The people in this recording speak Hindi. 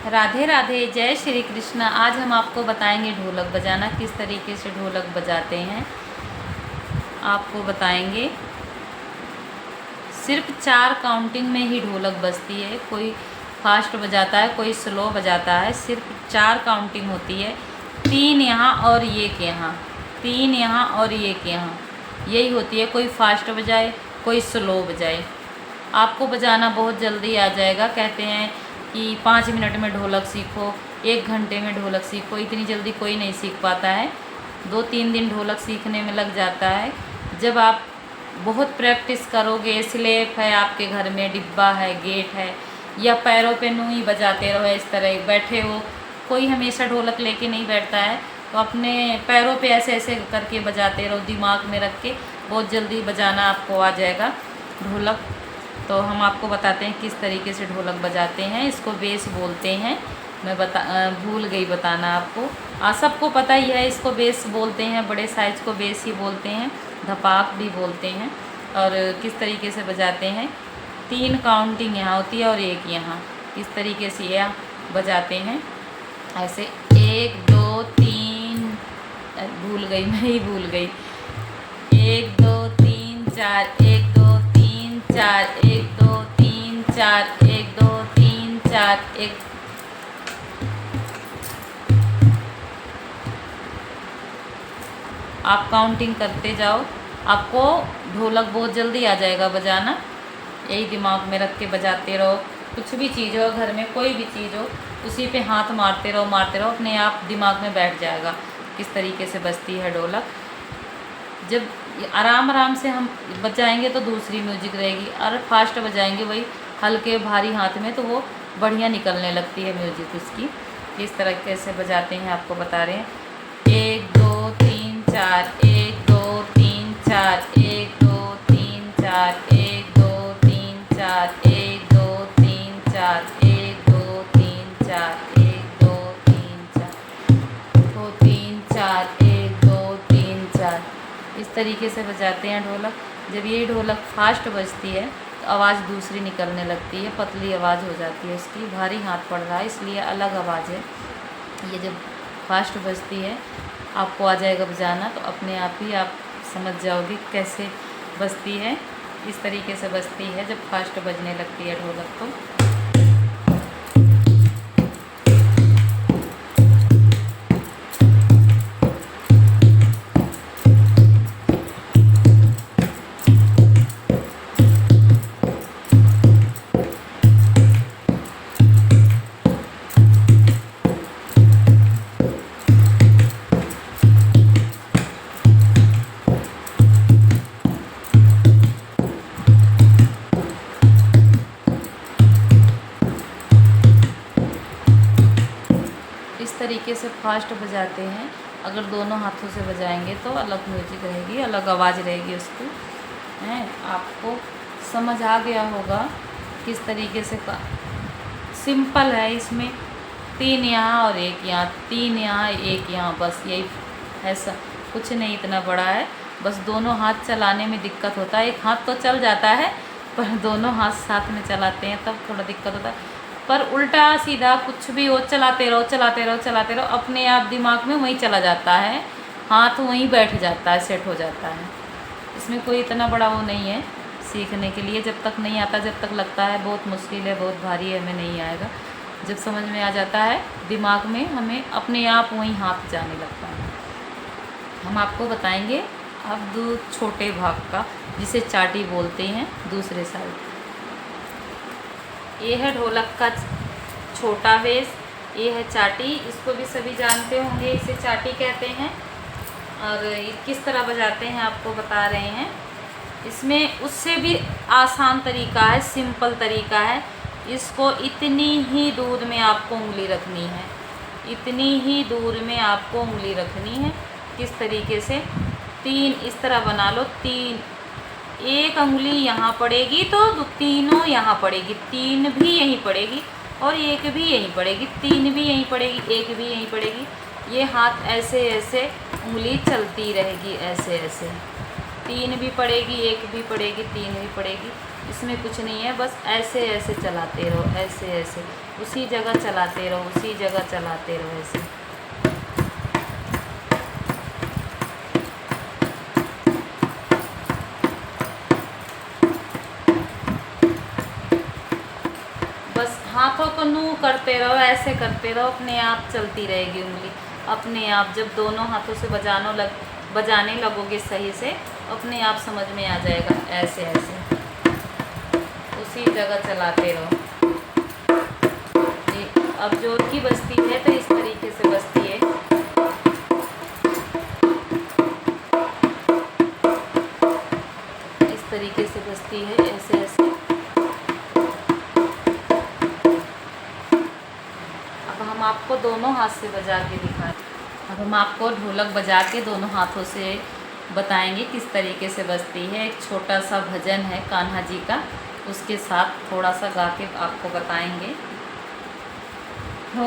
राधे राधे, जय श्री कृष्ण। आज हम आपको बताएंगे ढोलक बजाना, किस तरीके से ढोलक बजाते हैं आपको बताएंगे। सिर्फ 4 काउंटिंग में ही ढोलक बजती है। कोई फास्ट बजाता है, कोई स्लो बजाता है। सिर्फ 4 काउंटिंग होती है, 3 यहाँ और 1 यहाँ, 3 यहाँ और 1 यहाँ, यही होती है। कोई फास्ट बजाए, कोई स्लो बजाए। आपको बजाना बहुत जल्दी आ जाएगा। कहते हैं कि 5 मिनट में ढोलक सीखो, 1 घंटे में ढोलक सीखो। इतनी जल्दी कोई नहीं सीख पाता है। 2-3 दिन ढोलक सीखने में लग जाता है। जब आप बहुत प्रैक्टिस करोगे, स्लेप है आपके घर में, डिब्बा है, गेट है, या पैरों पे नूई बजाते रहो, इस तरह बैठे हो। कोई हमेशा ढोलक लेके नहीं बैठता है, तो अपने पैरों पे ऐसे ऐसे करके बजाते रहो, दिमाग में रख के। बहुत जल्दी बजाना आपको आ जाएगा ढोलक। तो हम आपको बताते हैं किस तरीके से ढोलक बजाते हैं। इसको बेस बोलते हैं। मैं भूल गई बताना आपको। सबको पता ही है, इसको बेस बोलते हैं। बड़े साइज़ को बेस ही बोलते हैं, धपाक भी बोलते हैं। और किस तरीके से बजाते हैं, 3 काउंटिंग यहाँ होती है और 1 यहाँ। किस तरीके से यह बजाते हैं, ऐसे 1 2 3, भूल गई, मैं ही भूल गई। 1 2 3 4, 1 2 3 4, 1 2 3 4, 1 2 3 4, 1। आप काउंटिंग करते जाओ, आपको ढोलक बहुत जल्दी आ जाएगा बजाना। यही दिमाग में रख के बजाते रहो। कुछ भी चीज़ हो घर में, कोई भी चीज़ हो, उसी पे हाथ मारते रहो, अपने आप दिमाग में बैठ जाएगा किस तरीके से बजती है ढोलक। जब आराम आराम से हम बजाएंगे तो दूसरी म्यूजिक रहेगी, और फास्ट बजाएंगे वही हल्के भारी हाथ में, तो वो बढ़िया निकलने लगती है म्यूजिक उसकी। किस तरीके से बजाते हैं आपको बता रहे हैं। 1 2 3 4, 1 2 3 4, 1 2 3 4, 1 2 3 4, 1 2 3 4, 1 2 3 4, 1 2 3 4, 2 3 4, 1 2 3 4। इस तरीके से बजाते हैं ढोलक। जब ये ढोलक फास्ट बजती है तो आवाज़ दूसरी निकलने लगती है, पतली आवाज़ हो जाती है उसकी। भारी हाथ पड़ रहा है इसलिए अलग आवाज़ है। ये जब फास्ट बजती है आपको आ जाएगा बजाना, तो अपने आप ही आप समझ जाओगे कैसे बजती है। इस तरीके से बजती है जब फास्ट बजने लगती है ढोलक तो। इस तरीके से फास्ट बजाते हैं। अगर दोनों हाथों से बजाएंगे तो अलग म्यूजिक रहेगी, अलग आवाज़ रहेगी उसकी। हैं, आपको समझ आ गया होगा किस तरीके से। सिंपल है, इसमें 3 यहाँ और 1 यहाँ, 3 यहाँ 1 यहाँ, बस यही है। कुछ नहीं इतना बड़ा है। बस दोनों हाथ चलाने में दिक्कत होता है। एक हाथ तो चल जाता है, पर दोनों हाथ साथ में चलाते हैं तब थोड़ा दिक्कत होता है। पर उल्टा सीधा कुछ भी हो, चलाते रहो, अपने आप दिमाग में वहीं चला जाता है, हाथ वहीं बैठ जाता है, सेट हो जाता है। इसमें कोई इतना बड़ा वो नहीं है सीखने के लिए। जब तक नहीं आता, जब तक लगता है बहुत मुश्किल है, बहुत भारी है, हमें नहीं आएगा, जब समझ में आ जाता है दिमाग में, हमें अपने आप वहीं हाथ जाने लगता है। हम आपको बताएंगे अब छोटे भाग का, जिसे चाटी बोलते हैं दूसरे साइड। ये है ढोलक का छोटा बेस, ये है चाटी। इसको भी सभी जानते होंगे, इसे चाटी कहते हैं। और ये किस तरह बजाते हैं आपको बता रहे हैं। इसमें उससे भी आसान तरीका है, सिंपल तरीका है। इसको इतनी ही दूर में आपको उंगली रखनी है, इतनी ही दूर में आपको उंगली रखनी है। किस तरीके से, 3 इस तरह बना लो। 3, 1 उंगली यहाँ पड़ेगी तो तीनों यहाँ पड़ेगी, 3 भी यहीं पड़ेगी और 1 भी यहीं पड़ेगी, 3 भी यहीं पड़ेगी, 1 भी यहीं पड़ेगी। ये हाथ ऐसे ऐसे उंगली चलती रहेगी, ऐसे ऐसे। 3 भी पड़ेगी, 1 भी पड़ेगी, 3 भी पड़ेगी। इसमें कुछ नहीं है, बस ऐसे ऐसे चलाते रहो, ऐसे ऐसे उसी जगह चलाते रहो, उसी जगह चलाते रहो ऐसे। बस हाथों को नू करते रहो, ऐसे करते रहो, अपने आप चलती रहेगी उंगली अपने आप। जब दोनों हाथों से बजाने लगोगे सही से, अपने आप समझ में आ जाएगा। ऐसे ऐसे उसी जगह चलाते रहो। अब जोर की बजती है तो इस तरीके से बजती है। इस तरीके से बजती है, ऐसे ऐसे। अब हम आपको दोनों हाथ से बजा के दिखाएं। अब हम आपको ढोलक बजा के दोनों हाथों से बताएंगे किस तरीके से बजती है। एक छोटा सा भजन है कान्हा जी का, उसके साथ थोड़ा सा गा के आपको बताएंगे। हो